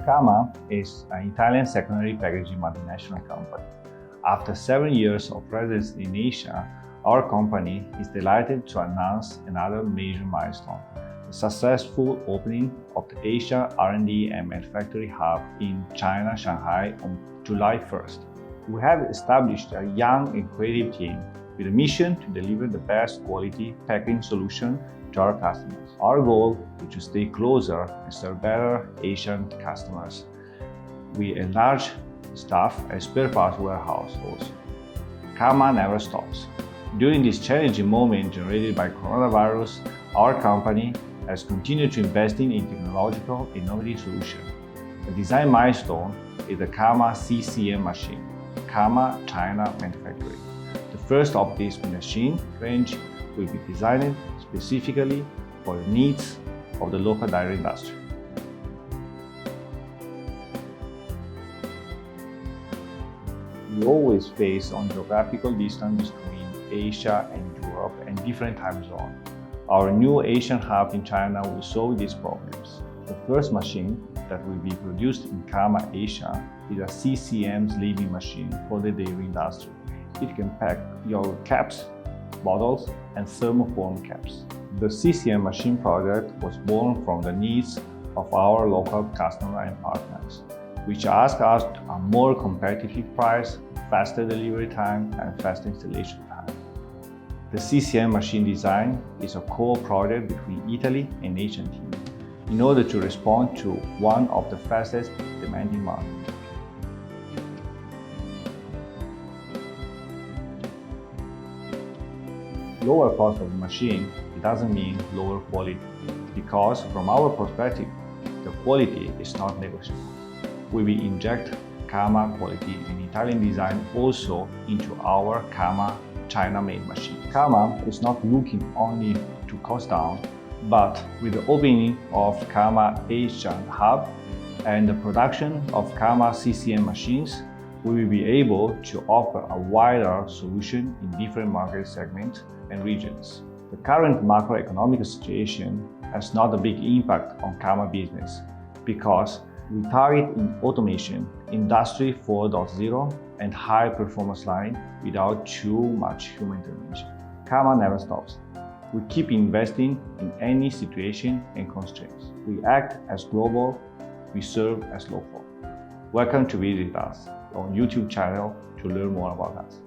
CAMA is an Italian secondary packaging multinational company. After 7 years of presence in Asia, our company is delighted to announce another major milestone, the successful opening of the Asia R&D and Manufacturing Hub in China, Shanghai on July 1st. We have established a young and creative team with a mission to deliver the best quality packaging solution to our customers. Our goal is to stay closer and serve better Asian customers. We enlarge staff and spare parts warehouse also. CAMA never stops. During this challenging moment generated by coronavirus, our company has continued to invest in technological innovative solutions. The design milestone is the CAMA CCM machine, CAMA China Manufacturing. The first of this machine range will be designed specifically for the needs of the local dairy industry. We always face on geographical distance between Asia and Europe and different time zones. Our new Asian hub in China will solve these problems. The first machine that will be produced in CAMA Asia is a CCM sleeving machine for the dairy industry. It can pack yogurt caps, bottles, and thermoform caps. The CCM machine project was born from the needs of our local customers and partners, which ask us a more competitive price, faster delivery time, and faster installation time. The CCM machine design is a core project between Italy and Asian team in order to respond to one of the fastest demanding markets. Lower cost of the machine, it doesn't mean lower quality, because from our perspective, the quality is not negotiable. We will inject CAMA quality and Italian design also into our CAMA China-made machine. CAMA is not looking only to cost down, but with the opening of CAMA Asian hub and the production of CAMA CCM machines, we will be able to offer a wider solution in different market segments and regions. The current macroeconomic situation has not a big impact on CAMA business because we target in automation, Industry 4.0 and high performance line without too much human intervention. CAMA never stops. We keep investing in any situation and constraints. We act as global, we serve as local. Welcome to visit us on YouTube channel to learn more about us.